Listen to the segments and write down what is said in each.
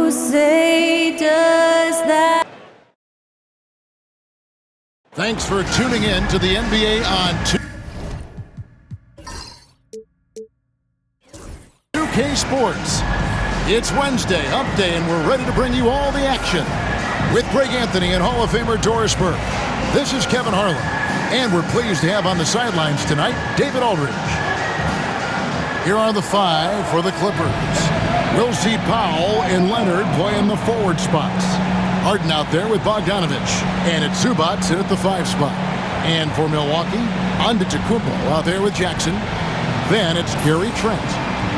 You say, does that? Thanks for tuning in to the NBA on 2K Sports. It's Wednesday, Hump Day, and we're ready to bring you all the action. With Greg Anthony and Hall of Famer Doris Burke. This is Kevin Harlan, and we're pleased to have on the sidelines tonight David Aldridge. Here are the five for the Clippers. We'll see Powell and Leonard play in the forward spots. Harden out there with Bogdanovich, and it's Zubac in at the 5 spot. And for Milwaukee, Antetokounmpo out there with Jackson. Then it's Gary Trent.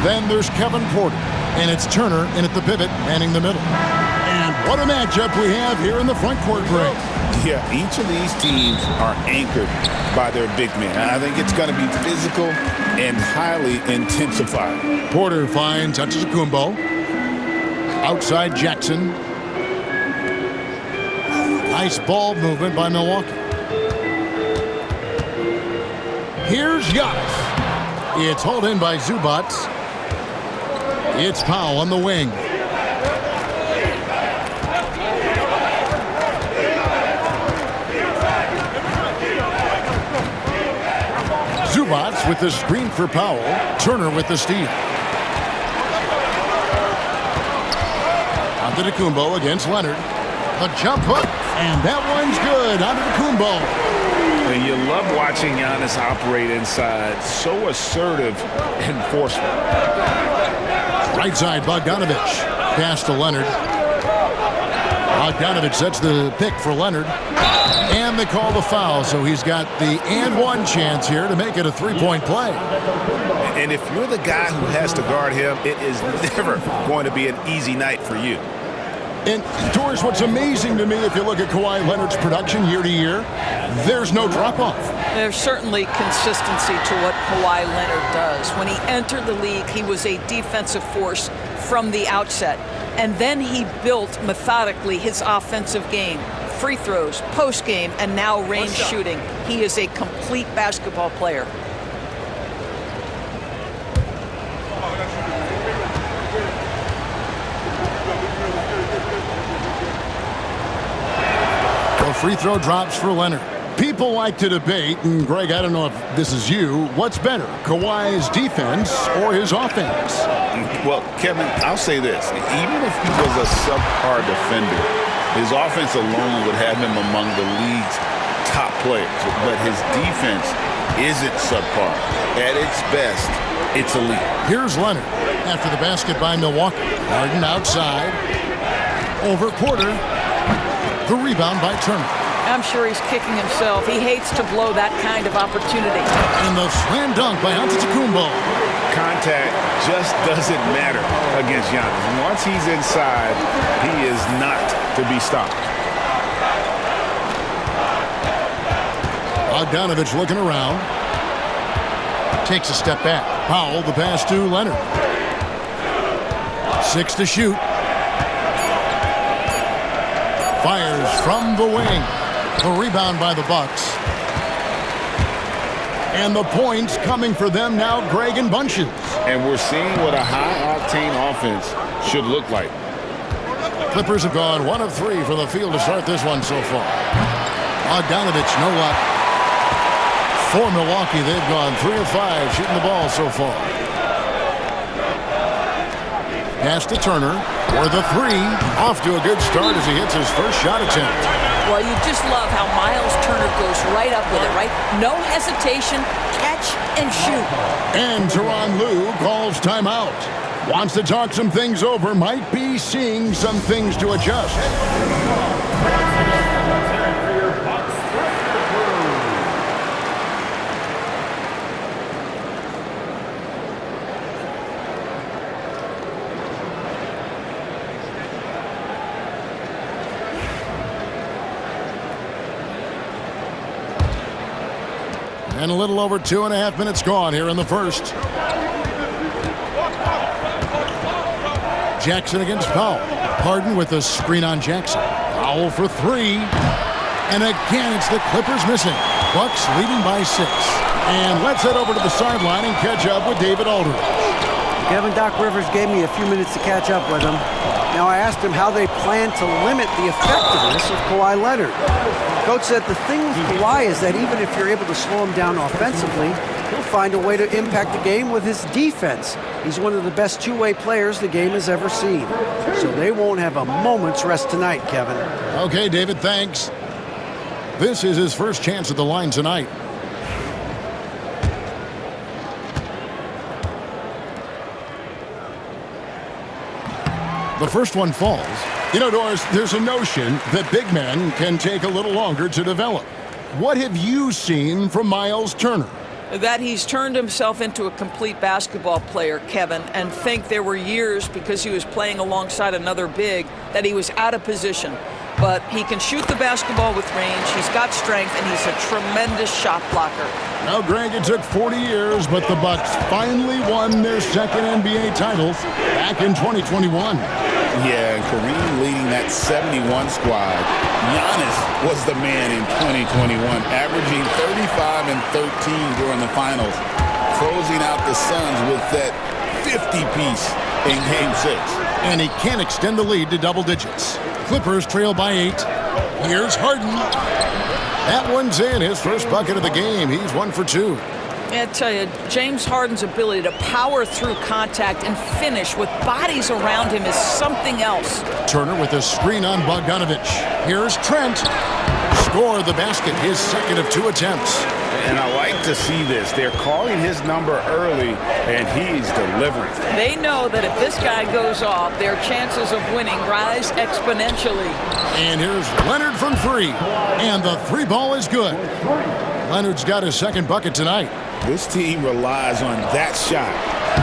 Then there's Kevin Porter, and it's Turner in at the pivot, manning the middle. And what a matchup we have here in the front court break. Yeah, each of these teams are anchored by their big men. I think it's going to be physical and highly intensified. Porter finds Antetokounmpo. Outside Jackson. Nice ball movement by Milwaukee. Here's Giannis. It's hauled in by Zubac. It's Powell on the wing. Zubac with the screen for Powell. Turner with the steal. Antetokounmpo against Leonard. A jump hook, and that one's good. Antetokounmpo. And you love watching Giannis operate inside. So assertive enforcement. Right side, Bogdanovich. Pass to Leonard. Bogdanovich sets the pick for Leonard. And they call the foul, so he's got the and one chance here to make it a three-point play. And if you're the guy who has to guard him, it is never going to be an easy night for you. And, Doris, what's amazing to me, if you look at Kawhi Leonard's production year to year, there's no drop-off. There's certainly consistency to what Kawhi Leonard does. When he entered the league, he was a defensive force from the outset. And then he built methodically his offensive game. Free throws, post game, and now range shooting. He is a complete basketball player. The free throw drops for Leonard. People like to debate, and Greg, I don't know if this is you, what's better, Kawhi's defense or his offense? Well, Kevin, I'll say this. Even if he was a subpar defender, his offense alone would have him among the league's top players. But his defense isn't subpar. At its best, it's elite. Here's Leonard after the basket by Milwaukee. Harden outside. Over Porter. The rebound by Turner. I'm sure he's kicking himself. He hates to blow that kind of opportunity. And the slam dunk by Antetokounmpo. Contact just doesn't matter against Giannis. Once he's inside, he is not to be stopped. Bogdanovich looking around. Takes a step back. Powell, the pass to Leonard. 6 to shoot. Fires from the wing. The rebound by the Bucks. And the points coming for them now, Greg, in bunches. And we're seeing what a high-octane offense should look like. Clippers have gone 1 of 3 from the field to start this one so far. Bogdanovich, no luck. For Milwaukee, they've gone 3 of 5 shooting the ball so far. Pass to Turner for the 3. Off to a good start as he hits his first shot attempt. Well, you just love how Miles Turner goes right up with it, right? No hesitation, catch and shoot. And Tyronn Lue calls timeout. Wants to talk some things over, might be seeing some things to adjust. And a little over 2.5 minutes gone here in the first. Jackson against Powell. Harden with a screen on Jackson. Powell for 3. And again, it's the Clippers missing. Bucks leading by 6. And let's head over to the sideline and catch up with David Aldridge. Kevin, Doc Rivers gave me a few minutes to catch up with him. Now, I asked him how they plan to limit the effectiveness of Kawhi Leonard. Coach said the thing with Kawhi is that even if you're able to slow him down offensively, he'll find a way to impact the game with his defense. He's one of the best two-way players the game has ever seen. So they won't have a moment's rest tonight, Kevin. Okay, David, thanks. This is his first chance at the line tonight. The first one falls. You know, Doris, there's a notion that big men can take a little longer to develop. What have you seen from Miles Turner? That he's turned himself into a complete basketball player, Kevin, and think there were years because he was playing alongside another big that he was out of position. But he can shoot the basketball with range, he's got strength, and he's a tremendous shot blocker. Now, Greg, it took 40 years, but the Bucks finally won their second NBA title back in 2021. Yeah, and Kareem leading that 71 squad. Giannis was the man in 2021, averaging 35 and 13 during the finals, closing out the Suns with that 50-piece in Game 6. And he can extend the lead to double digits. Clippers trail by 8. Here's Harden. That one's in, his first bucket of the game. He's 1 for 2. I tell you, James Harden's ability to power through contact and finish with bodies around him is something else. Turner with a screen on Bogdanovic. Here's Trent. Score the basket, his second of 2 attempts. And I like to see this. They're calling his number early, and he's delivering. They know that if this guy goes off, their chances of winning rise exponentially. And here's Leonard from 3. And the 3 ball is good. Leonard's got his second bucket tonight. This team relies on that shot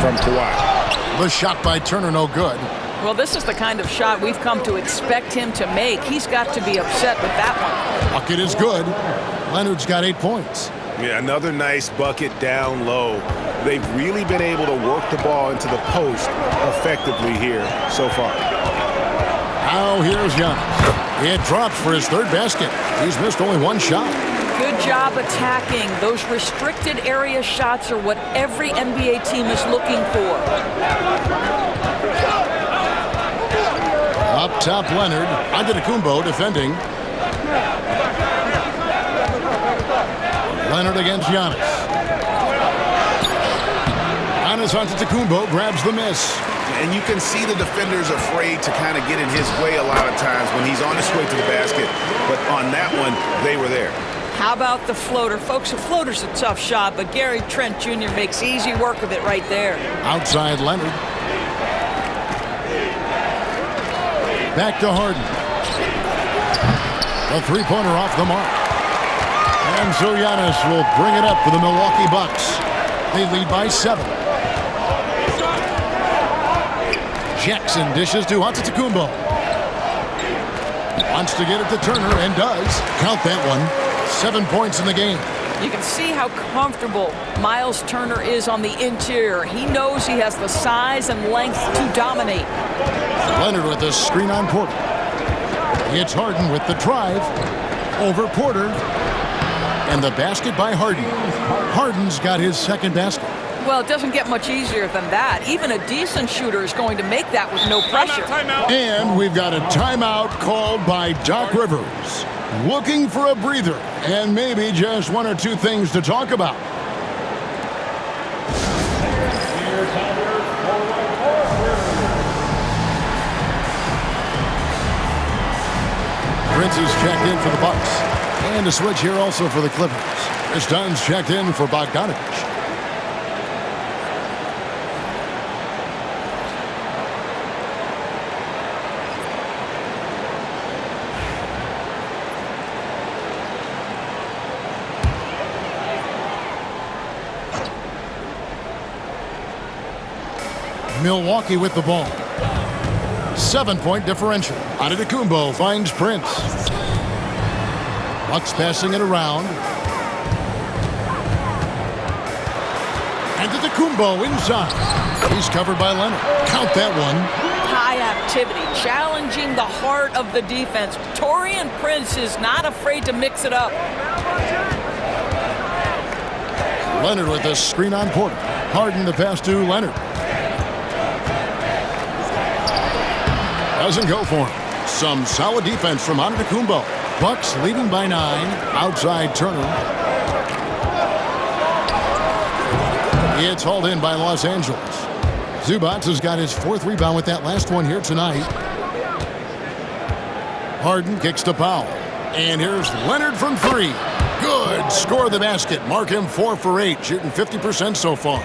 from Kawhi. The shot by Turner, no good. Well, this is the kind of shot we've come to expect him to make. He's got to be upset with that one. Bucket is good. Leonard's got 8 points. Yeah, another nice bucket down low. They've really been able to work the ball into the post effectively here so far. Now here's Giannis. It drops for his 3rd basket. He's missed only 1 shot. Good job attacking. Those restricted area shots are what every NBA team is looking for. Up top, Leonard. Antetokounmpo defending. Leonard against Giannis. Giannis Antetokounmpo grabs the miss. And you can see the defenders afraid to kind of get in his way a lot of times when he's on his way to the basket. But on that one, they were there. How about the floater? Folks, a floater's a tough shot, but Gary Trent Jr. makes easy work of it right there. Outside Leonard. Back to Harden. The 3-pointer off the mark. And so Giannis will bring it up for the Milwaukee Bucks. They lead by 7. Jackson dishes to Antetokounmpo. Wants to get it to Turner and does. Count that one. 7 points in the game. You can see how comfortable Miles Turner is on the interior. He knows he has the size and length to dominate. Leonard with a screen on Porter. It's Harden with the drive. Over Porter. And the basket by Harden. Harden's got his 2nd basket. Well, it doesn't get much easier than that. Even a decent shooter is going to make that with no pressure. Timeout. And we've got a timeout called by Doc Rivers. Looking for a breather and maybe just 1 or 2 things to talk about. Prince is checked in for the Bucks. And a switch here also for the Clippers. Chris Dunn's checked in for Bogdanovic. Milwaukee with the ball. 7-point differential. Antetokounmpo finds Prince. Bucks passing it around. Antetokounmpo inside. He's covered by Leonard. Count that one. High activity, challenging the heart of the defense. Taurean Prince is not afraid to mix it up. Leonard with a screen on Porter. Harden the pass to Leonard. Doesn't go for him. Some solid defense from Antetokounmpo. Bucks leading by 9. Outside Turner. It's hauled in by Los Angeles. Zubac has got his 4th rebound with that last one here tonight. Harden kicks to Powell. And here's Leonard from 3. Good. Score the basket. Mark him 4 for 8, shooting 50% so far.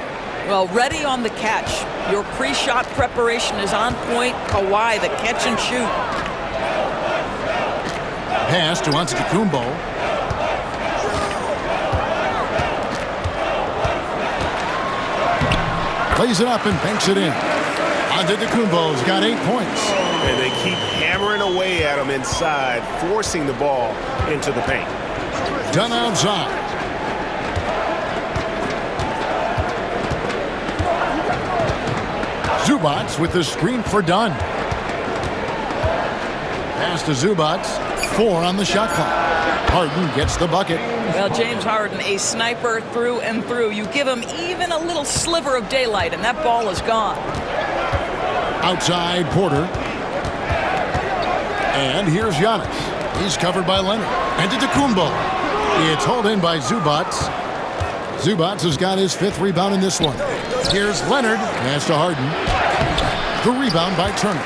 Well, ready on the catch. Your pre-shot preparation is on point. Kawhi, the catch and shoot. Pass to Antetokounmpo. Plays it up and banks it in. Antetokounmpo's got 8 points. And they keep hammering away at him inside, forcing the ball into the paint. Done outside. Zubac with the screen for Dunn. Pass to Zubac. 4 on the shot clock. Harden gets the bucket. Well, James Harden, a sniper through and through. You give him even a little sliver of daylight, and that ball is gone. Outside Porter. And here's Giannis. He's covered by Leonard. Antetokounmpo. It's hauled in by Zubac. Zubac has got his 5th rebound in this one. Here's Leonard. Pass to Harden. The rebound by Turner.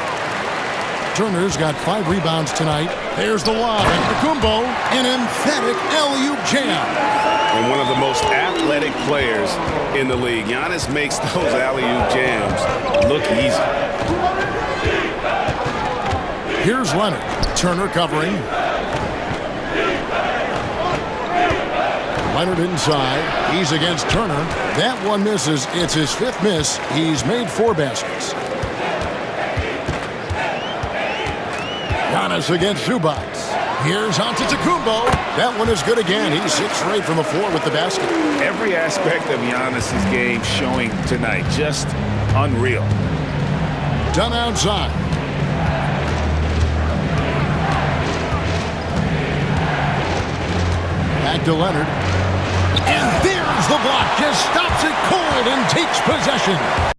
Turner's got 5 rebounds tonight. There's the lob. Antetokounmpo, an emphatic alley-oop jam. And one of the most athletic players in the league. Giannis makes those alley-oop jams look easy. Here's Leonard. Turner covering. Leonard inside. He's against Turner. That one misses. It's his 5th miss. He's made 4 baskets. Giannis against Zubac. Here's Antetokounmpo. That one is good again. He's 6 straight from the floor with the basket. Every aspect of Giannis' game showing tonight. Just unreal. Done outside. Back to Leonard. And there's the block. Just stops it cold and takes possession.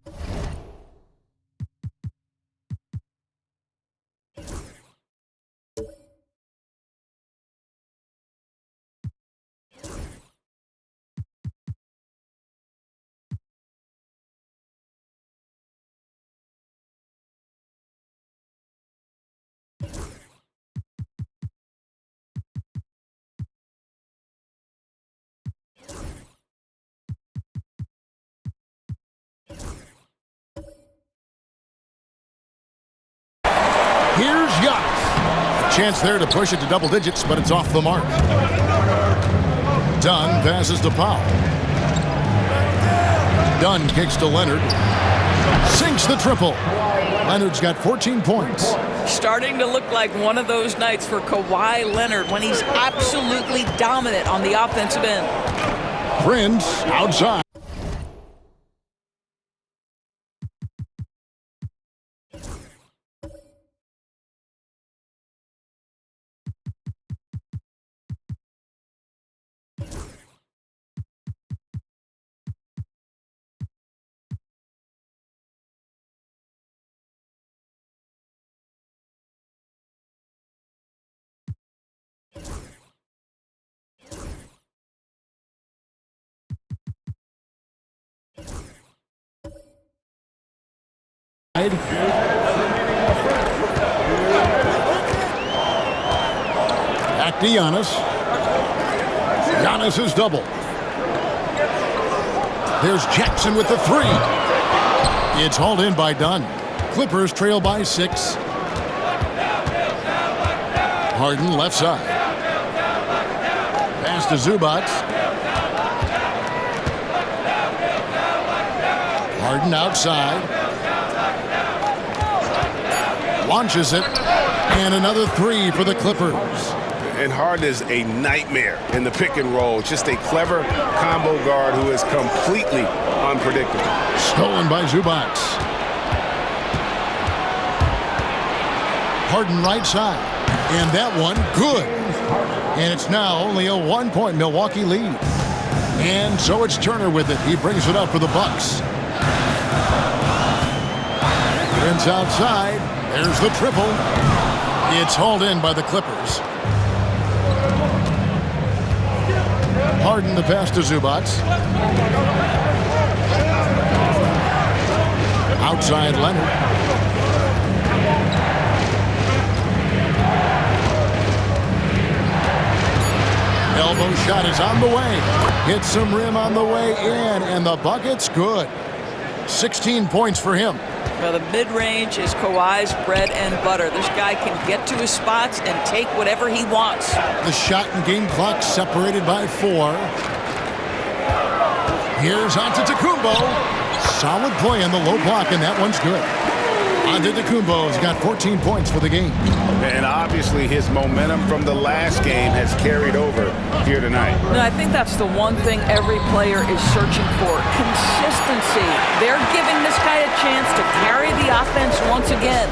Here's Giannis. A chance there to push it to double digits, but it's off the mark. Dunn passes to Powell. Dunn kicks to Leonard. Sinks the triple. Leonard's got 14 points. Starting to look like one of those nights for Kawhi Leonard when he's absolutely dominant on the offensive end. Prince outside. Back to Giannis. Giannis is double. There's Jackson with the 3. It's hauled in by Dunn. Clippers trail by 6. Harden left side. Pass to Zubac. Harden outside. Launches it. And another 3 for the Clippers. And Harden is a nightmare in the pick and roll. Just a clever combo guard who is completely unpredictable. Stolen by Zubac. Harden right side. And that one, good. And it's now only a 1-point Milwaukee lead. And so it's Turner with it. He brings it up for the Bucks. Prince outside. There's the triple. It's hauled in by the Clippers. Harden the pass to Zubac. Outside Leonard. Elbow shot is on the way. Hits some rim on the way in, and the bucket's good. 16 points for him. Well, the mid-range is Kawhi's bread and butter. This guy can get to his spots and take whatever he wants. The shot and game clock separated by 4. Here's Antetokounmpo. Solid play on the low block, and that one's good. Antetokounmpo's got 14 points for the game. And obviously his momentum from the last game has carried over here tonight. And I think that's the one thing every player is searching for. Consistency. They're giving this guy a chance to carry the offense once again.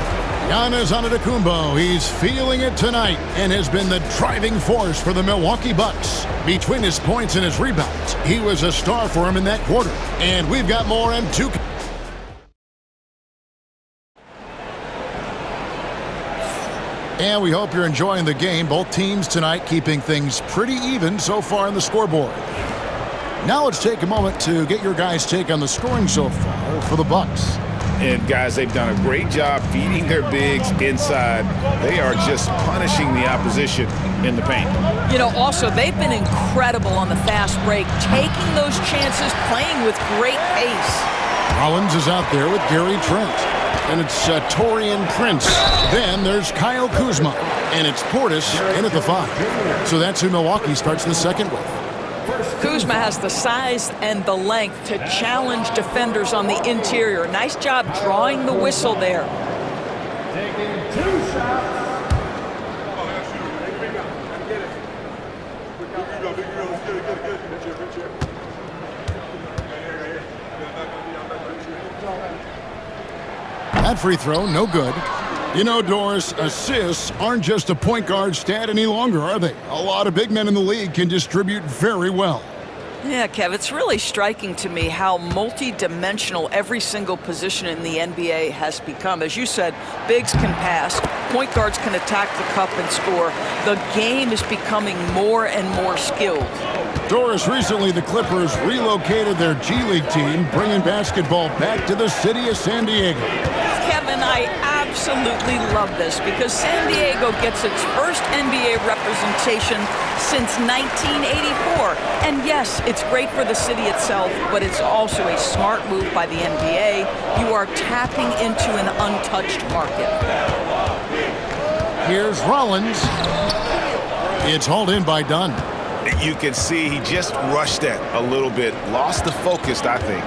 Giannis Antetokounmpo, he's feeling it tonight and has been the driving force for the Milwaukee Bucks. Between his points and his rebounds, he was a star for him in that quarter. And we've got more in 2. And we hope you're enjoying the game. Both teams tonight keeping things pretty even so far on the scoreboard. Now let's take a moment to get your guys' take on the scoring so far for the Bucks. And guys, they've done a great job feeding their bigs inside. They are just punishing the opposition in the paint. You know, also, they've been incredible on the fast break, taking those chances, playing with great pace. Rollins is out there with Gary Trent. And it's Taurean Prince. Then there's Kyle Kuzma. And it's Portis in at the 5. So that's who Milwaukee starts the second with. Kuzma has the size and the length to challenge defenders on the interior. Nice job drawing the whistle there. That free throw, no good. You know, Doris, assists aren't just a point guard stat any longer, are they? A lot of big men in the league can distribute very well. Yeah, Kev, it's really striking to me how multi-dimensional every single position in the NBA has become. As you said, bigs can pass, point guards can attack the cup and score. The game is becoming more and more skilled. Doris, recently the Clippers relocated their G League team, bringing basketball back to the city of San Diego. Kevin, I absolutely love this because San Diego gets its first NBA representation since 1984. And yes, it's great for the city itself, but it's also a smart move by the NBA. You are tapping into an untouched market. Here's Rollins. It's hauled in by Dunn. You can see he just rushed that a little bit. Lost the focus, I think.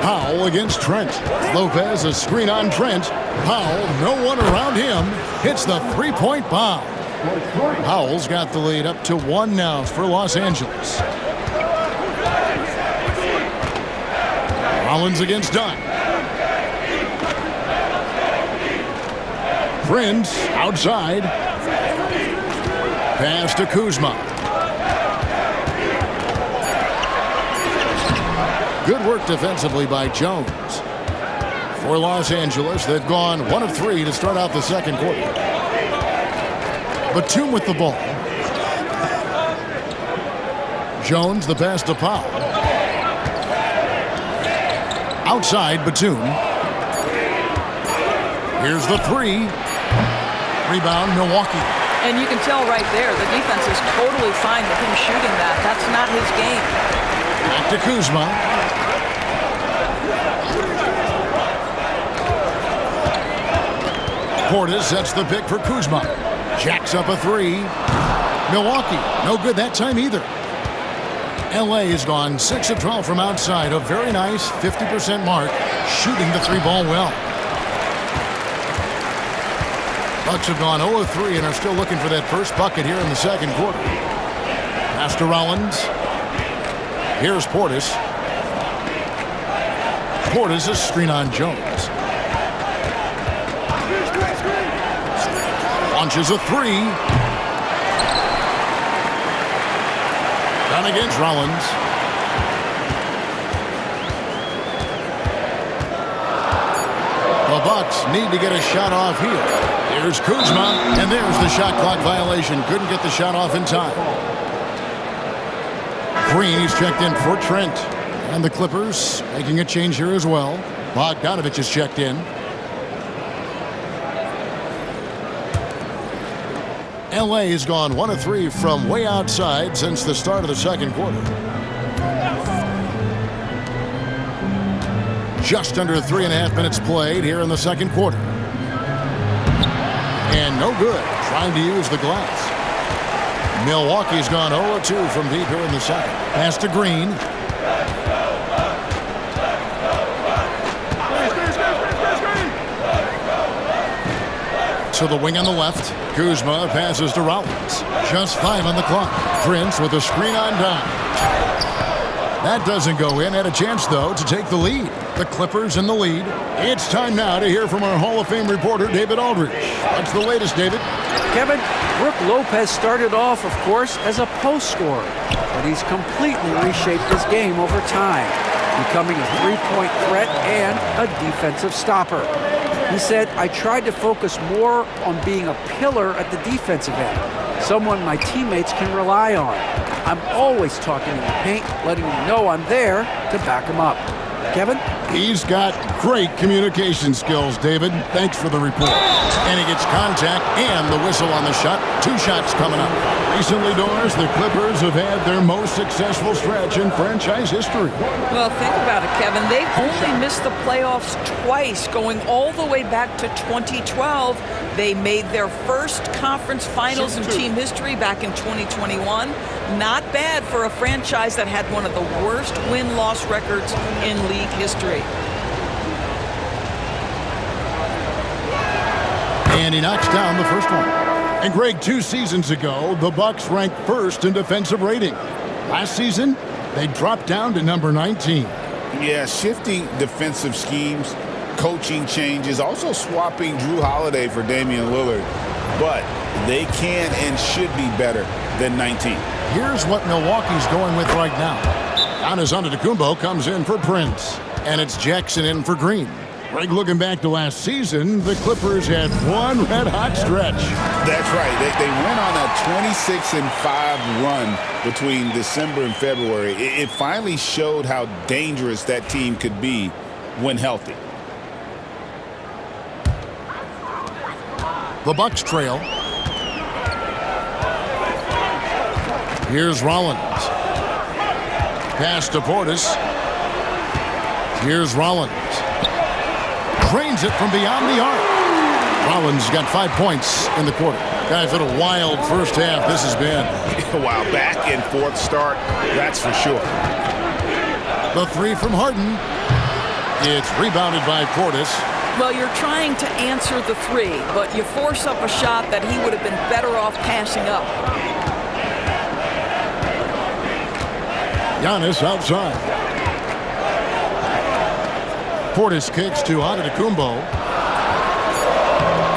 Powell against Trent. Lopez, a screen on Trent. Powell, no one around him, hits the three-point bomb. Powell's got the lead up to 1 now for Los Angeles. Rollins against Dunn. Prince outside. Pass to Kuzma. Good work defensively by Jones. For Los Angeles, they've gone 1 of 3 to start out the second quarter. Batum with the ball. Jones the pass to Powell. Outside Batum. Here's the 3. Rebound Milwaukee. And you can tell right there, the defense is totally fine with him shooting that. That's not his game. Back to Kuzma. Portis sets the pick for Kuzma. Jacks up a 3. Milwaukee, no good that time either. LA has gone 6 of 12 from outside. A very nice 50% mark, shooting the 3-ball well. Bucks have gone 0 of 3 and are still looking for that first bucket here in the second quarter. Pass to Rollins. Here's Portis. Portis is screen on Jones. Launches a 3. Done against Rollins. Bucks need to get a shot off here. Here's Kuzma, and there's the shot clock violation. Couldn't get the shot off in time. Green is checked in for Trent. And the Clippers making a change here as well. Bogdanovich is checked in. LA has gone 1 of 3 from way outside since the start of the second quarter. Just under 3.5 minutes played here in the second quarter. And no good, trying to use the glass. Milwaukee's gone 0-2 from deep here in the second. Pass to Green. To the wing on the left. Kuzma passes to Rollins. Just 5 on the clock. Prince with a screen on down. That doesn't go in. Had a chance, though, to take the lead. The Clippers in the lead. It's time now to hear from our Hall of Fame reporter, David Aldridge. What's the latest, David? Kevin, Brook Lopez started off, of course, as a post scorer, but he's completely reshaped his game over time, becoming a three-point threat and a defensive stopper. He said, I tried to focus more on being a pillar at the defensive end, someone my teammates can rely on. I'm always talking in the paint, letting them know I'm there to back them up. Kevin? He's got great communication skills, David. Thanks for the report. And he gets contact and the whistle on the shot. 2 shots coming up. Recently, Doris, the Clippers have had their most successful stretch in franchise history. Well, think about it, Kevin. They've only missed the playoffs twice, going all the way back to 2012. They made their first conference finals in team history back in 2021. Not bad for a franchise that had one of the worst win-loss records in league history. And he knocks down the first one. And Greg, 2 seasons ago, the Bucks ranked first in defensive rating. Last season, they dropped down to number 19. Yeah, shifting defensive schemes, coaching changes, also swapping Drew Holiday for Damian Lillard. But they can and should be better than 19. Here's what Milwaukee's going with right now. Giannis Antetokounmpo comes in for Prince. And it's Jackson in for Green. Greg, looking back to last season, the Clippers had one red-hot stretch. That's right. They went on a 26-5 run between December and February. It finally showed how dangerous that team could be when healthy. The Bucks trail. Here's Rollins. Pass to Portis. Here's Rollins. Drains it from beyond the arc. Rollins got 5 points in the quarter. Guys, what a wild first half this has been. Wow, back and forth start, that's for sure. The 3 from Harden. It's rebounded by Portis. Well, you're trying to answer the 3, but you force up a shot that he would have been better off passing up. Giannis outside. Portis kicks to Antetokounmpo.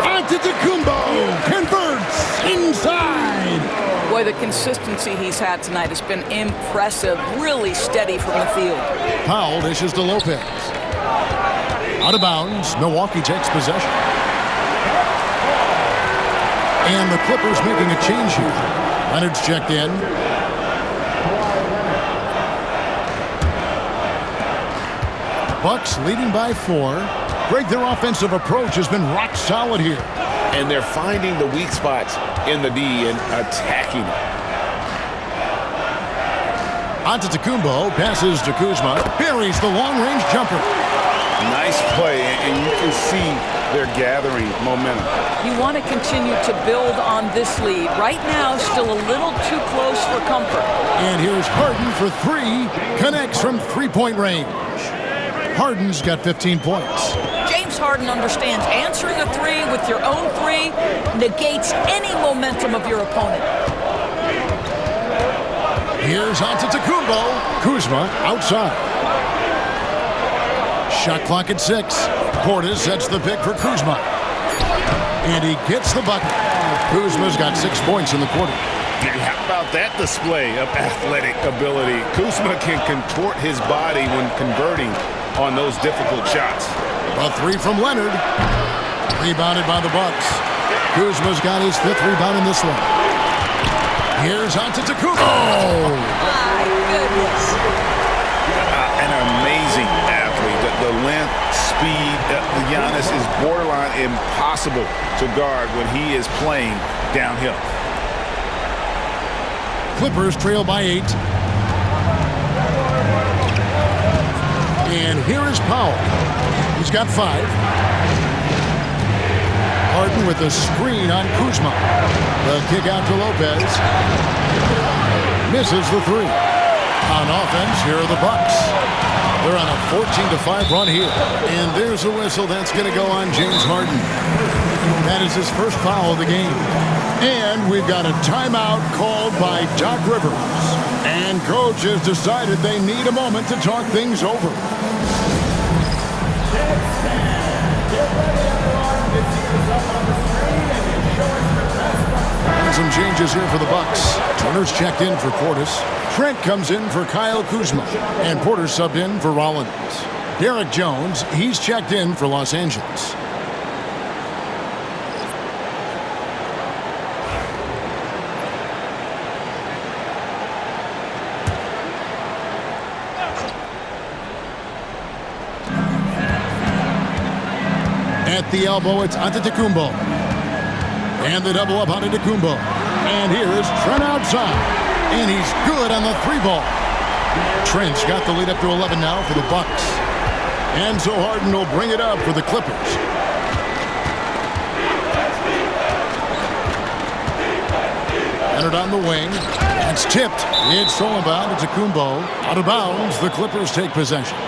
Antetokounmpo converts inside. Boy, the consistency he's had tonight has been impressive. Really steady from the field. Powell dishes to Lopez. Out of bounds. Milwaukee takes possession. And the Clippers making a change here. Leonard's checked in. Bucks leading by 4. Greg, their offensive approach has been rock solid here. And they're finding the weak spots in the D and attacking it. Antetokounmpo passes to Kuzma. Buries the long-range jumper. Nice play, and you can see they're gathering momentum. You want to continue to build on this lead. Right now, still a little too close for comfort. And here's Harden for 3. Connects from three-point range. Harden's got 15 points. James Harden understands answering a 3 with your own 3 negates any momentum of your opponent. Here's Antetokounmpo. Kuzma outside. Shot clock at 6. Portis sets the pick for Kuzma. And he gets the bucket. Kuzma's got 6 points in the quarter. And how about that display of athletic ability? Kuzma can contort his body when converting on those difficult shots. A three from Leonard. Rebounded by the Bucks. Kuzma's got his 5th rebound in this one. Here's Antetokounmpo. Oh! My goodness. An amazing athlete. The length, speed. Giannis is borderline impossible to guard when he is playing downhill. Clippers trail by 8. And here is Powell. He's got 5. Harden with the screen on Kuzma. The kick out to Lopez. Misses the 3. On offense, here are the Bucks. They're on a 14-5 run here. And there's a whistle that's going to go on James Harden. That is his first foul of the game. And we've got a timeout called by Doc Rivers. And coach has decided they need a moment to talk things over. Some changes here for the Bucks. Turner's checked in for Portis. Trent comes in for Kyle Kuzma. And Porter subbed in for Rollins. Derek Jones, he's checked in for Los Angeles. At the elbow, it's Antetokounmpo. And the double up on Antetokounmpo. And here's Trent outside. And he's good on the 3-ball. Trent's got the lead up to 11 now for the Bucks. And so Harden will bring it up for the Clippers. Leonard on the wing. It's tipped. It's stolen by Antetokounmpo. Out of bounds. The Clippers take possession.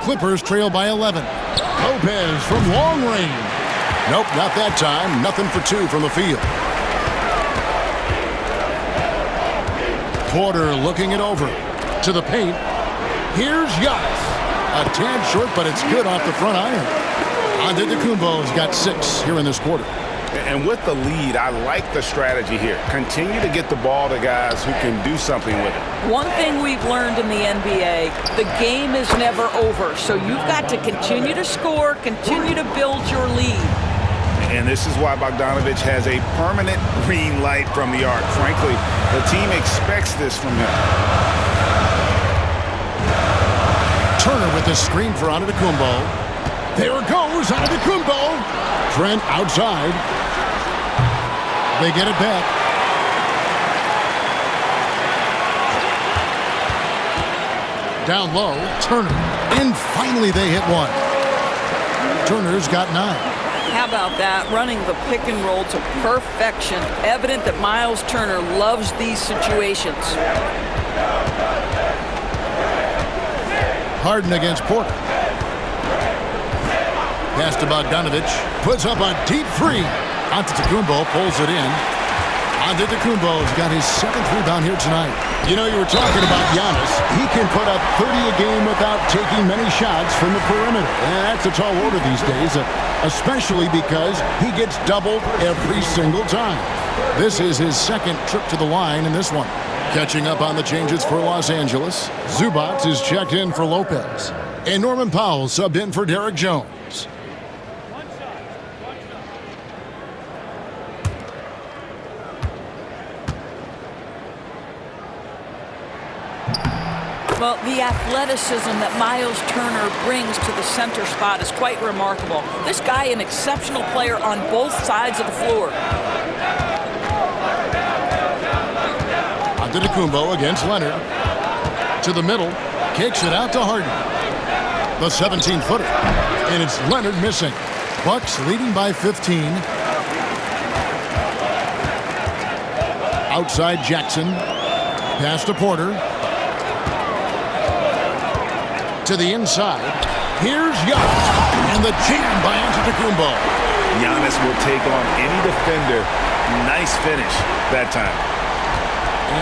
Clippers trail by 11. Lopez from long range. Nope, not that time. Nothing for 2 from the field. Porter looking it over. To the paint. Here's Giannis. A tad short, but it's good off the front iron. Antetokounmpo's got 6 here in this quarter. And with the lead, I like the strategy here. Continue to get the ball to guys who can do something with it. One thing we've learned in the NBA, the game is never over. So you've got to continue to score, continue to build your lead. And this is why Bogdanović has a permanent green light from the arc. Frankly, the team expects this from him. Turner with the screen for Antetokounmpo. There goes Antetokounmpo. Trent outside. They get it back. Down low, Turner. And finally they hit one. Turner's got 9. How about that? Running the pick and roll to perfection. Evident that Miles Turner loves these situations. Harden against Porter. Pass to Bogdanović. Puts up a deep 3. Antetokounmpo pulls it in. Antetokounmpo's got his 7th rebound here tonight. You know, you were talking about Giannis. He can put up 30 a game without taking many shots from the perimeter. And that's a tall order these days, especially because he gets doubled every single time. This is his 2nd trip to the line in this one. Catching up on the changes for Los Angeles, Zubac is checked in for Lopez. And Norman Powell subbed in for Derek Jones. Well, the athleticism that Miles Turner brings to the center spot is quite remarkable. This guy, an exceptional player on both sides of the floor. Antetokounmpo against Leonard. To the middle. Kicks it out to Harden. The 17-footer. And it's Leonard missing. Bucks leading by 15. Outside Jackson. Pass to Porter. To the inside. Here's Giannis. And the jam by Antetokounmpo. Giannis will take on any defender. Nice finish that time.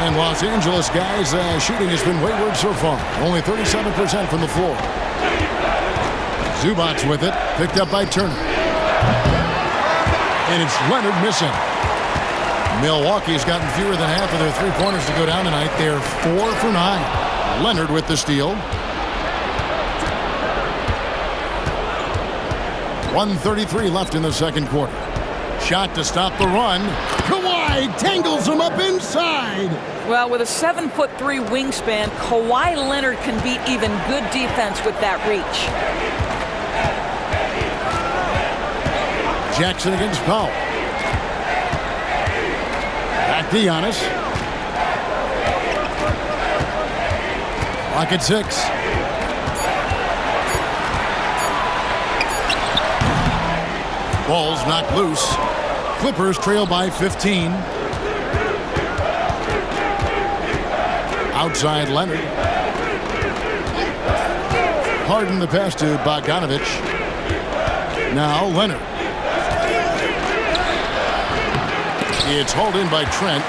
And Los Angeles guys, shooting has been wayward so far. Only 37% from the floor. Zubac with it. Picked up by Turner. And it's Leonard missing. Milwaukee's gotten fewer than half of their three-pointers to go down tonight. They're 4 for 9. Leonard with the steal. 1:33 left in the second quarter. Shot to stop the run. Kawhi tangles him up inside. Well, with a 7'3" wingspan, Kawhi Leonard can beat even good defense with that reach. Jackson against Powell. Back to Giannis. Clock at 6. Ball's knocked loose. Clippers trail by 15. Outside Leonard. Harden the pass to Bogdanovic. Now Leonard. It's hauled in by Trent.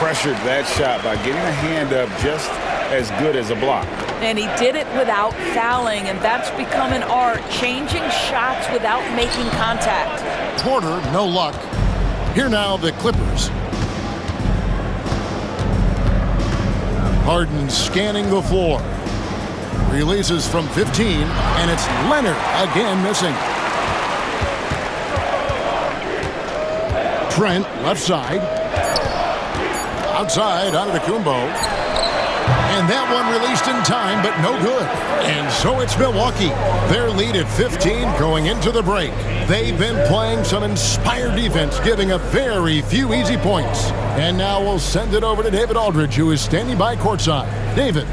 Pressured that shot by getting a hand up just as good as a block. And he did it without fouling, and that's become an art, changing shots without making contact. Porter, no luck. Here now, the Clippers. Harden scanning the floor. Releases from 15, and it's Leonard again missing. Trent, left side. Outside, Antetokounmpo. And that one released in time, but no good. And so it's Milwaukee. Their lead at 15 going into the break. They've been playing some inspired defense, giving up very few easy points. And now we'll send it over to David Aldridge, who is standing by courtside. David.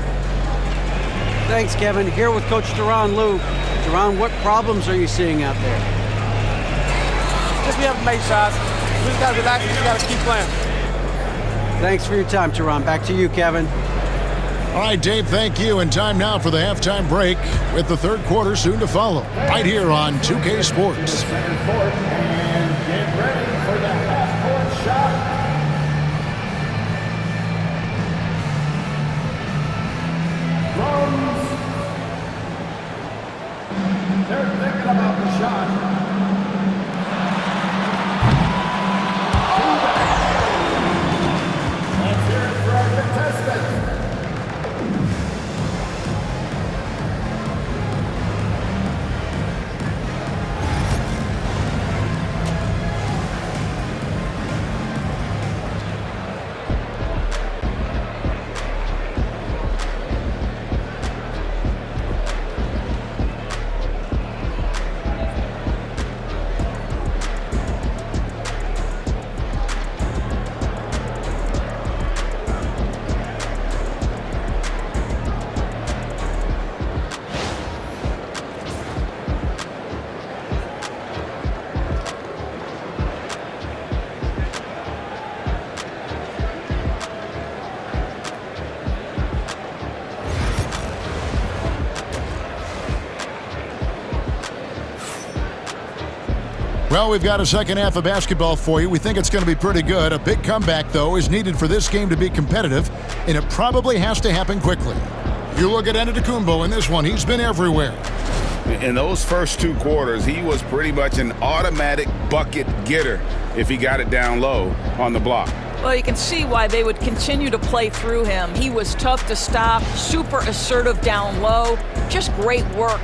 Thanks, Kevin. Here with Coach Duran Lou. Duran, what problems are you seeing out there? Just we have to make shots. We just got to relax and we got to keep playing. Thanks for your time, Duran. Back to you, Kevin. All right, Dave, thank you. And time now for the halftime break with the third quarter soon to follow. Right here on 2K Sports. And get ready for the half-court shot. Drums. They're thinking about the shot. Let's hear it for our contestant. Well, we've got a second half of basketball for you. We think it's going to be pretty good. A big comeback, though, is needed for this game to be competitive, and it probably has to happen quickly. You look at Antetokounmpo in this one. He's been everywhere. In those first two quarters, he was pretty much an automatic bucket getter if he got it down low on the block. Well, you can see why they would continue to play through him. He was tough to stop, super assertive down low, just great work.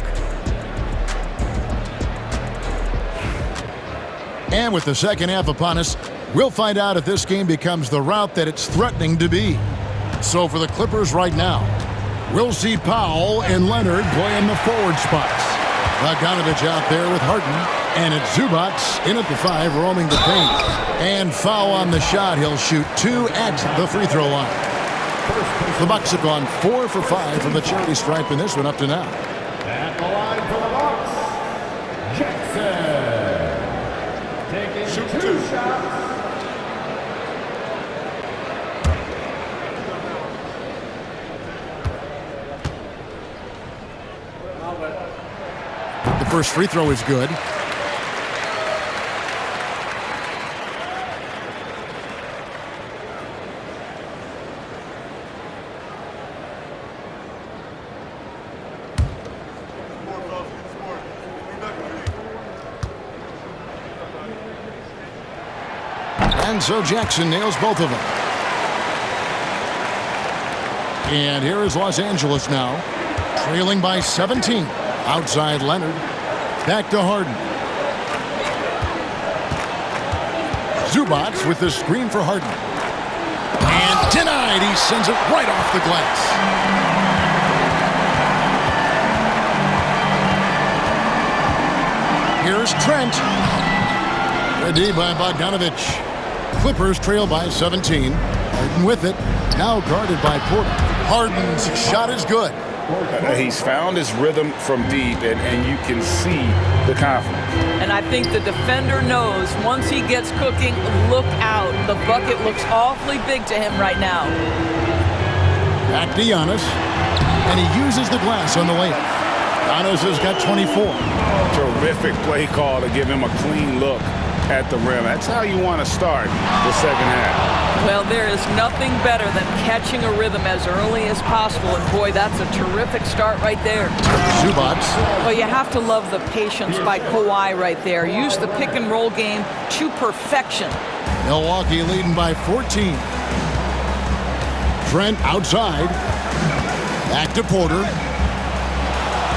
And with the second half upon us, we'll find out if this game becomes the route that it's threatening to be. So for the Clippers right now, we'll see Powell and Leonard playing the forward spots. Bogdanovic out there with Harden, and it's Zubac in at the 5, roaming the paint. And foul on the shot. He'll shoot 2 at the free throw line. The Bucks have gone 4 for 5 from the charity stripe in this one up to now. At the line for the Bucks, Jackson. Taking 2 shots. The first free throw is good. And so Jackson nails both of them. And here is Los Angeles now, trailing by 17. Outside Leonard. Back to Harden. Zubats with the screen for Harden. And denied. He sends it right off the glass. Here's Trent. Ready by Bogdanovich. Clippers trail by 17. Harden with it. Now guarded by Porter. Harden's shot is good. He's found his rhythm from deep, and you can see the confidence. And I think the defender knows once he gets cooking, look out. The bucket looks awfully big to him right now. Back to Giannis. And he uses the glass on the layup. Giannis has got 24. Terrific play call to give him a clean look at the rim. That's how you want to start the second half. Well, there is nothing better than catching a rhythm as early as possible, and boy, that's a terrific start right there. Zubats. Well, you have to love the patience by Kawhi right there. Use the pick and roll game to perfection. Milwaukee leading by 14. Trent outside. Back to Porter.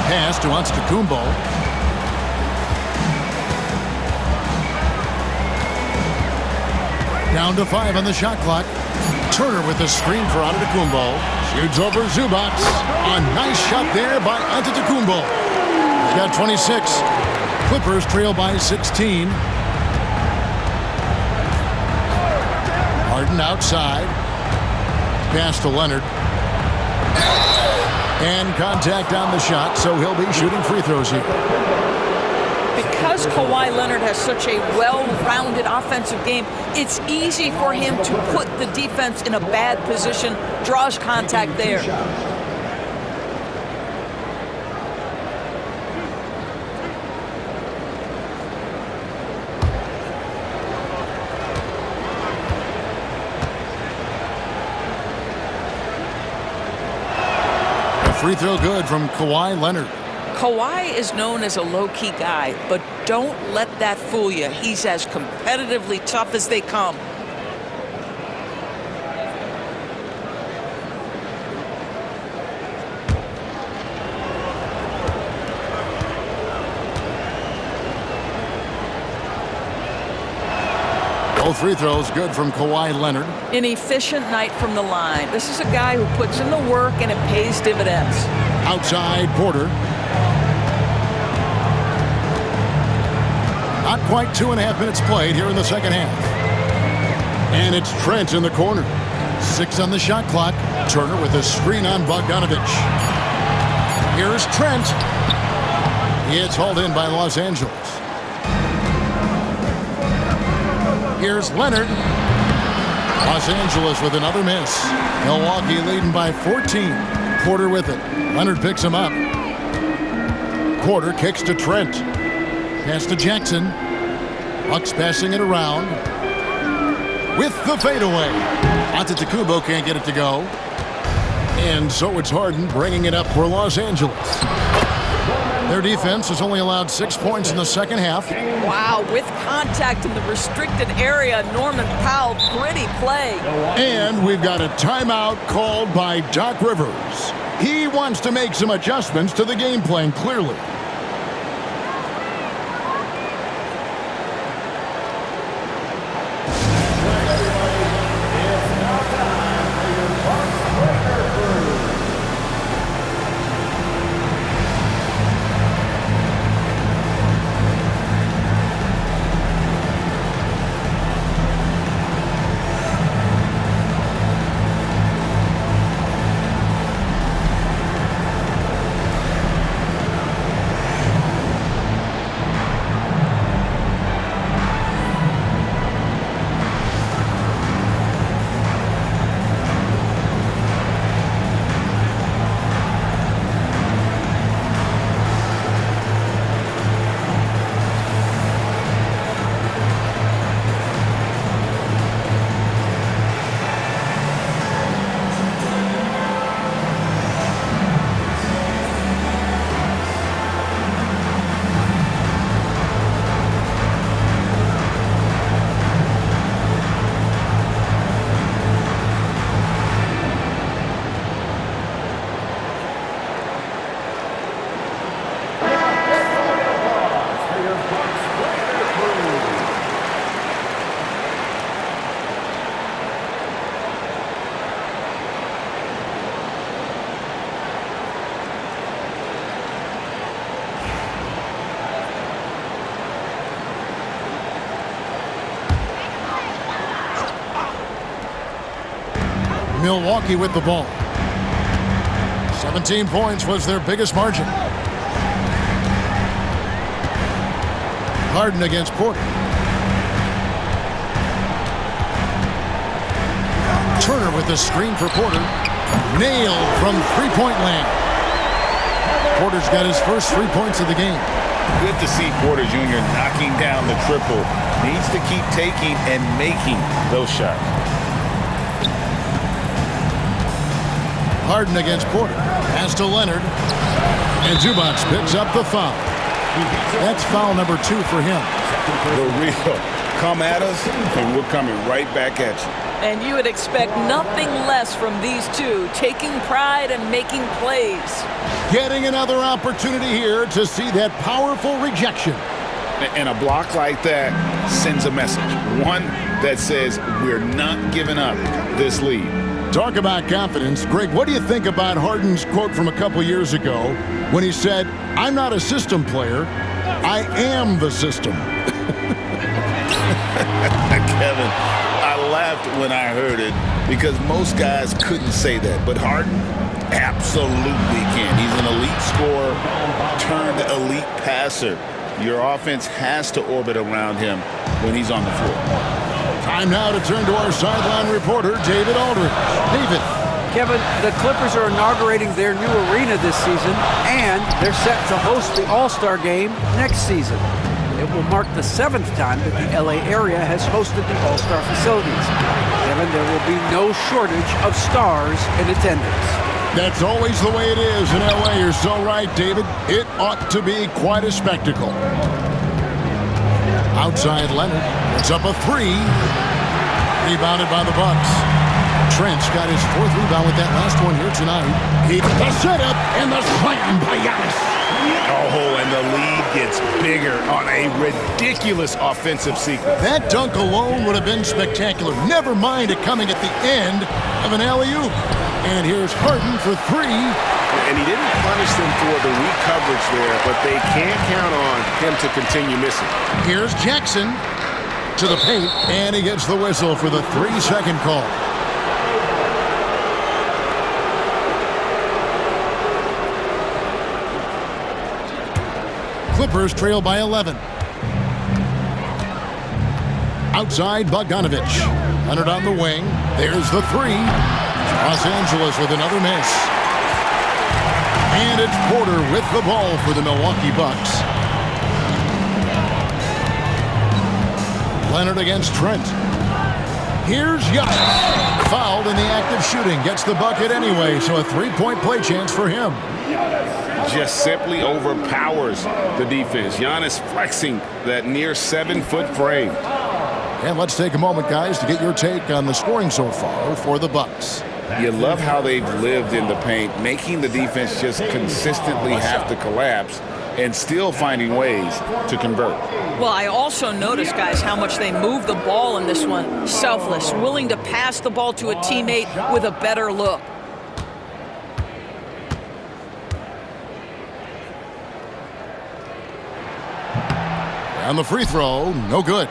Pass to Antetokounmpo. Down to 5 on the shot clock. Turner with the screen for Antetokounmpo. Shoots over Zubats. A nice shot there by Antetokounmpo. He's got 26. Clippers trail by 16. Harden outside. Pass to Leonard. And contact on the shot, so he'll be shooting free throws here. Because Kawhi Leonard has such a well-rounded offensive game, it's easy for him to put the defense in a bad position, draws contact there. A free throw good from Kawhi Leonard. Kawhi is known as a low-key guy, but don't let that fool you. He's as competitively tough as they come. Both free throws good from Kawhi Leonard. An efficient night from the line. This is a guy who puts in the work and it pays dividends. Outside Porter. Not quite 2.5 minutes played here in the second half. And it's Trent in the corner. 6 on the shot clock. Turner with a screen on Bogdanovich. Here's Trent. It's hauled in by Los Angeles. Here's Leonard. Los Angeles with another miss. Milwaukee leading by 14. Porter with it. Leonard picks him up. Porter kicks to Trent. Pass to Jackson. Bucks passing it around. With the fadeaway. Antetokounmpo can't get it to go. And so it's Harden bringing it up for Los Angeles. Their defense has only allowed 6 points in the second half. Wow, with contact in the restricted area, Norman Powell, pretty play. And we've got a timeout called by Doc Rivers. He wants to make some adjustments to the game plan, clearly. Milwaukee with the ball. 17 points was their biggest margin. Harden against Porter. Turner with the screen for Porter. Nailed from three-point land. Porter's got his first 3 points of the game. Good to see Porter Jr. knocking down the triple. Needs to keep taking and making those shots. Harden against Porter. Pass to Leonard. And Zubac picks up the foul. That's foul number 2 for him. The real come at us, and we're coming right back at you. And you would expect nothing less from these two, taking pride and making plays. Getting another opportunity here to see that powerful rejection. And a block like that sends a message. One that says we're not giving up this lead. Talk about confidence. Greg, what do you think about Harden's quote from a couple years ago when he said, "I'm not a system player, I am the system"? Kevin, I laughed when I heard it because most guys couldn't say that. But Harden absolutely can. He's an elite scorer turned elite passer. Your offense has to orbit around him when he's on the floor. Time now to turn to our sideline reporter, David Aldridge. David. Kevin, the Clippers are inaugurating their new arena this season, and they're set to host the All-Star Game next season. It will mark the 7th time that the LA area has hosted the All-Star facilities. Kevin, there will be no shortage of stars in attendance. That's always the way it is in LA. You're so right, David. It ought to be quite a spectacle. Outside Leonard. It's up a 3. Rebounded by the Bucks. Trent's got his 4th rebound with that last one here tonight. The setup and the slam by Giannis. Oh, and the lead gets bigger on a ridiculous offensive sequence. That dunk alone would have been spectacular. Never mind it coming at the end of an alley-oop. And here's Harden for 3. And he didn't punish them for the weak coverage there, but they can't count on him to continue missing. Here's Jackson to the paint, and he gets the whistle for the 3-second call. Clippers trail by 11. Outside, Bogdanovich. Leonard on the wing. There's the 3. Los Angeles with another miss. And it's Porter with the ball for the Milwaukee Bucks. Leonard against Trent. Here's Giannis. Fouled in the act of shooting. Gets the bucket anyway, so a 3-point play chance for him. Just simply overpowers the defense. Giannis flexing that near 7-foot frame. And let's take a moment, guys, to get your take on the scoring so far for the Bucks. You love how they've lived in the paint, making the defense just consistently have to collapse and still finding ways to convert. Well, I also noticed, guys, how much they move the ball in this one. Selfless, willing to pass the ball to a teammate with a better look. And the free throw, no good.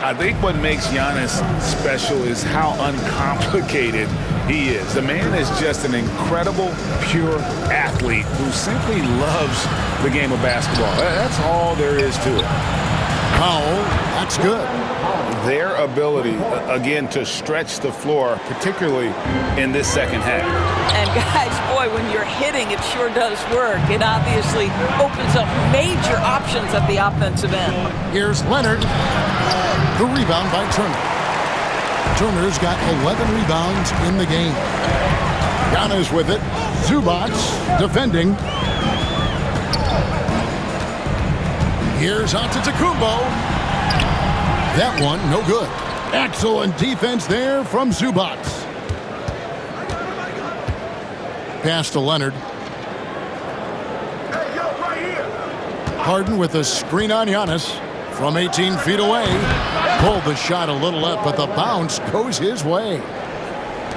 I think what makes Giannis special is how uncomplicated he is. The man is just an incredible, pure athlete who simply loves the game of basketball. That's all there is to it. Powell, that's good. Their ability, again, to stretch the floor, particularly in this second half. And guys, boy, when you're hitting, it sure does work. It obviously opens up major options at the offensive end. Here's Leonard. The rebound by Turner. Turner's got 11 rebounds in the game. Giannis with it. Zubac defending. Here's Antetokounmpo. That one, no good. Excellent defense there from Zubac. Pass to Leonard. Harden with a screen on Giannis from 18 feet away. Pulled the shot a little up, but the bounce goes his way.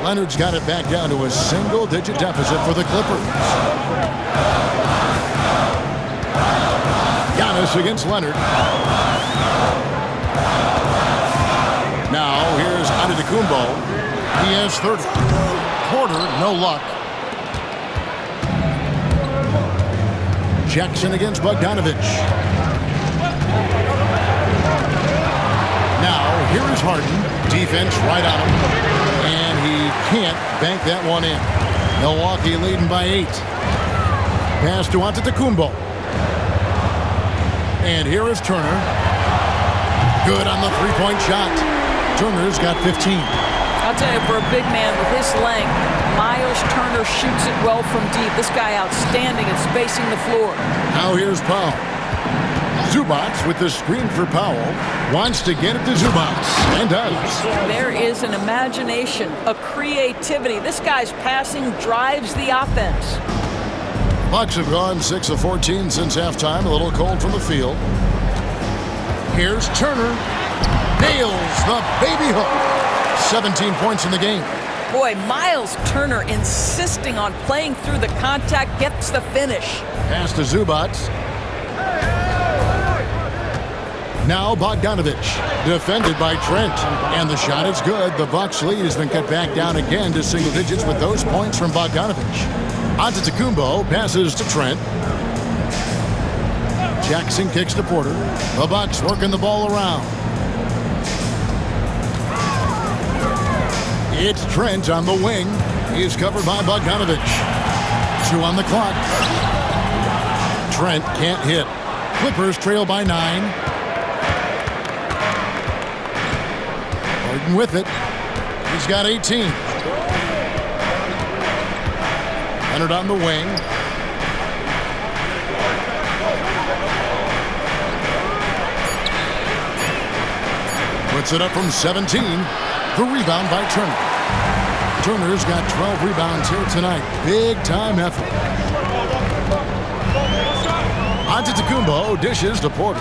Leonard's got it back down to a single-digit deficit for the Clippers. Giannis against Leonard. Now here's Antetokounmpo. He has 30. Porter, no luck. Jackson against Bogdanovich. Now, here is Harden. Defense right on him. And he can't bank that one in. Milwaukee leading by 8. Pass to Antetokounmpo. And here is Turner. Good on the three-point shot. Turner's got 15. I'll tell you, for a big man with his length, Miles Turner shoots it well from deep. This guy outstanding at spacing the floor. Now here's Powell. Zubac with the screen for Powell. Wants to get it to Zubac. And does. There is an imagination, a creativity. This guy's passing drives the offense. Bucks have gone 6 of 14 since halftime. A little cold from the field. Here's Turner. Nails the baby hook. 17 points in the game. Boy, Miles Turner insisting on playing through the contact, gets the finish. Pass to Zubac. Now Bogdanovich, defended by Trent. And the shot is good. The Bucks lead has been cut back down again to single digits with those points from Bogdanovich. Antetokounmpo passes to Trent. Jackson kicks to Porter. The Bucks working the ball around. It's Trent on the wing. He's covered by Bogdanovich. 2 on the clock. Trent can't hit. Clippers trail by 9. Harden with it. He's got 18. Leonard on the wing. Puts it up from 17. The rebound by Turner. Turner's got 12 rebounds here tonight. Big time effort. Antetokounmpo dishes to Porter.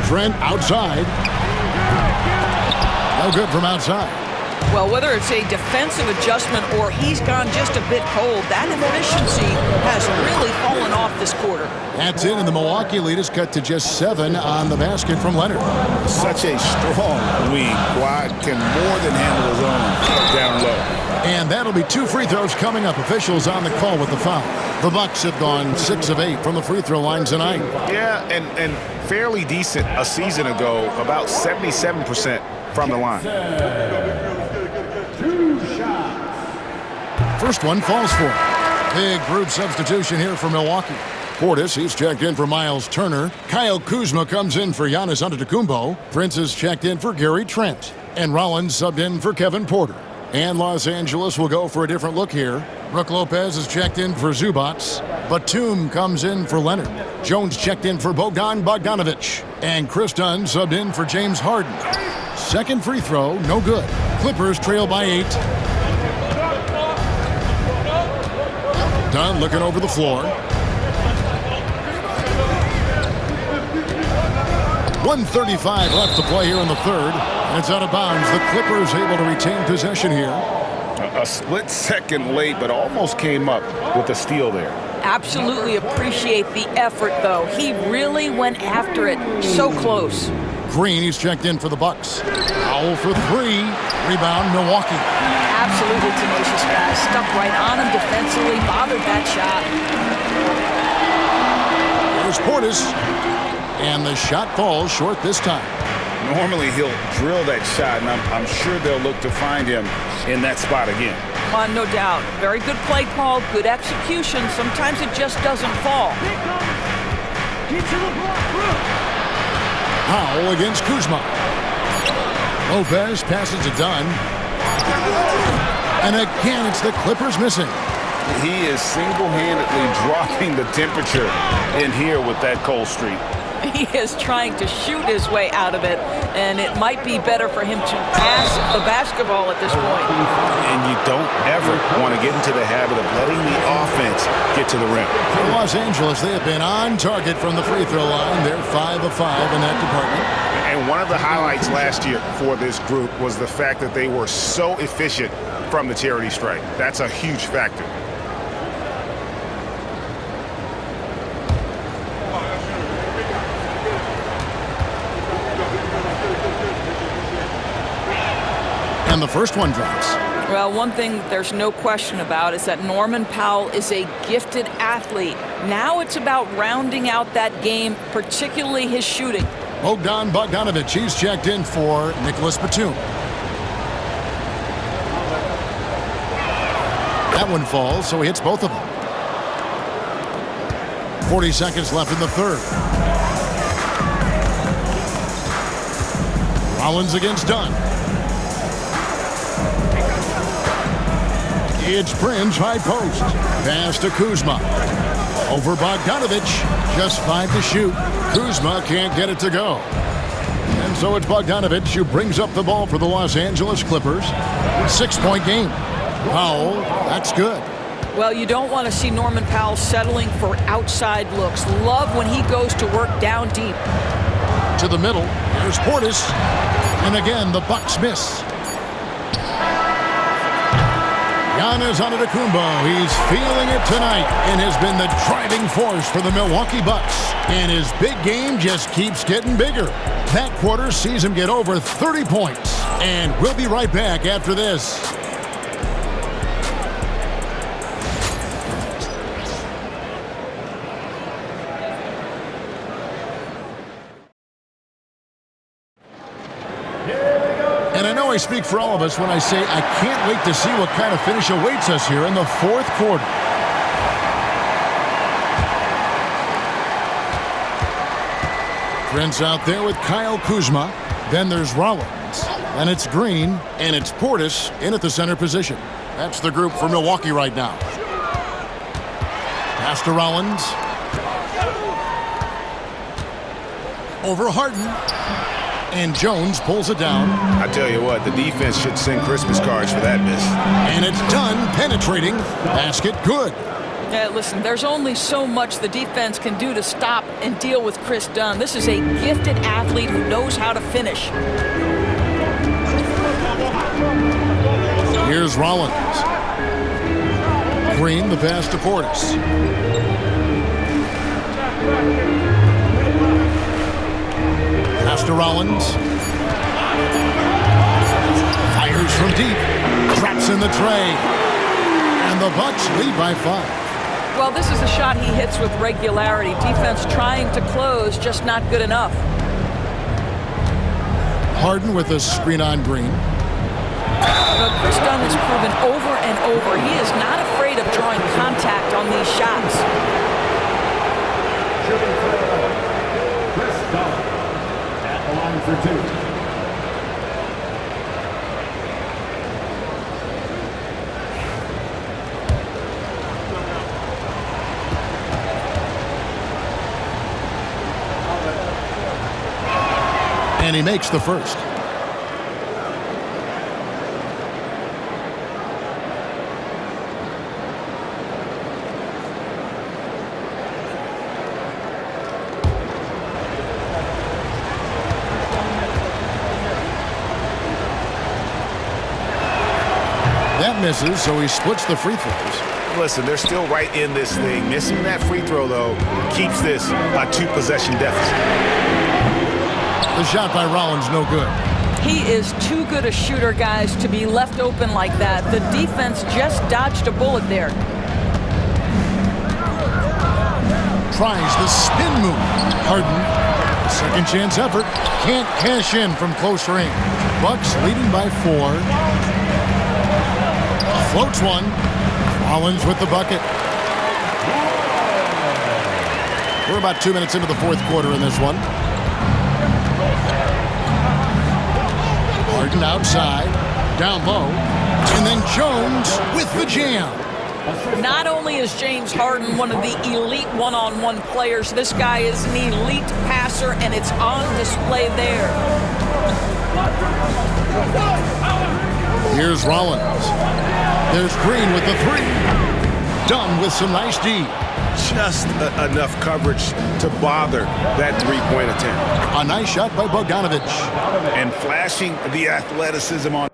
Trent outside. No good from outside. Well, whether it's a defensive adjustment or he's gone just a bit cold, that efficiency has really fallen off this quarter. That's it, and the Milwaukee lead is cut to just 7 on the basket from Leonard. Such a strong wing. Kawhi can more than handle his own down low. And that'll be 2 free throws coming up. Officials on the call with the foul. The Bucks have gone 6 of 8 from the free throw line tonight. Yeah, and fairly decent a season ago, about 77% from the line. First one falls for him. Big group substitution here for Milwaukee. Portis, he's checked in for Miles Turner. Kyle Kuzma comes in for Giannis Antetokounmpo. Prince is checked in for Gary Trent. And Rollins subbed in for Kevin Porter. And Los Angeles will go for a different look here. Brook Lopez is checked in for Zubac. Batum comes in for Leonard. Jones checked in for Bogdanovich. And Chris Dunn subbed in for James Harden. Second free throw, no good. Clippers trail by 8. Dunn looking over the floor. 1:35 left to play here in the third. And it's out of bounds. The Clippers able to retain possession here. A split second late, but almost came up with a steal there. Absolutely appreciate the effort, though. He really went after it. So close. Green, he's checked in for the Bucks. Foul for 3. Rebound, Milwaukee. Absolutely tenacious guy. Stuck right on him defensively. Bothered that shot. There's Portis. And the shot falls short this time. Normally he'll drill that shot, and I'm sure they'll look to find him in that spot again. No doubt. Very good play call, good execution. Sometimes it just doesn't fall. Powell against Kuzma. Lopez passes to Dunn. And again, it's the Clippers missing. He is single-handedly dropping the temperature in here with that cold streak. He is trying to shoot his way out of it, and it might be better for him to pass the basketball at this point. And you don't ever want to get into the habit of letting the offense get to the rim. For Los Angeles, they have been on target from the free throw line. They're 5 of 5 in that department. And one of the highlights last year for this group was the fact that they were so efficient from the charity stripe. That's a huge factor. And the first one drops. Well, one thing there's no question about is that Norman Powell is a gifted athlete. Now it's about rounding out that game, particularly his shooting. Bogdan Bogdanovic, he's checked in for Nicholas Batum. That one falls, so he hits both of them. 40 seconds left in the third. Rollins against Dunn. It's Prince, high post. Pass to Kuzma. Over Bogdanovic. Just 5 to shoot. Kuzma can't get it to go. And so it's Bogdanovic who brings up the ball for the Los Angeles Clippers. 6-point game. Powell, that's good. Well, you don't want to see Norman Powell settling for outside looks. Love when he goes to work down deep. To the middle. Here's Portis. And again, the Bucks miss. Giannis Antetokounmpo, he's feeling it tonight and has been the driving force for the Milwaukee Bucks. And his big game just keeps getting bigger. That quarter sees him get over 30 points. And we'll be right back after this. And I know I speak for all of us when I say I can't wait to see what kind of finish awaits us here in the fourth quarter. Prince out there with Kyle Kuzma. Then there's Rollins. Then it's Green. And it's Portis in at the center position. That's the group for Milwaukee right now. Pass to Rollins. Over Harden. And Jones pulls it down. I tell you what, the defense should send Christmas cards for that miss. And it's done, penetrating. Basket good. Yeah, listen, there's only so much the defense can do to stop and deal with Chris Dunn. This is a gifted athlete who knows how to finish. Here's Rollins. Green, the pass to Portis. Pass to Rollins. Fires from deep. Traps in the tray. And the Bucks lead by 5. Well, this is a shot he hits with regularity. Defense trying to close, just not good enough. Harden with a screen on Green. But Chris Dunn has proven over and over he is not afraid of drawing contact on these shots. Chris Dunn at the line for 2. And he makes the first. That misses, so he splits the free throws. Listen, they're still right in this thing. Missing that free throw, though, keeps this a 2-possession deficit. The shot by Rollins, no good. He is too good a shooter, guys, to be left open like that. The defense just dodged a bullet there. Tries the spin move. Harden, second chance effort. Can't cash in from close range. Bucks leading by 4. Floats one. Rollins with the bucket. We're about 2 minutes into the fourth quarter in this one. Harden outside, down low, and then Jones with the jam. Not only is James Harden one of the elite one-on-one players, this guy is an elite passer, and it's on display there. Here's Rollins. There's Green with the 3. Dunn with some nice D. Just enough coverage to bother that three-point attempt. A nice shot by Bogdanovic. And flashing the athleticism on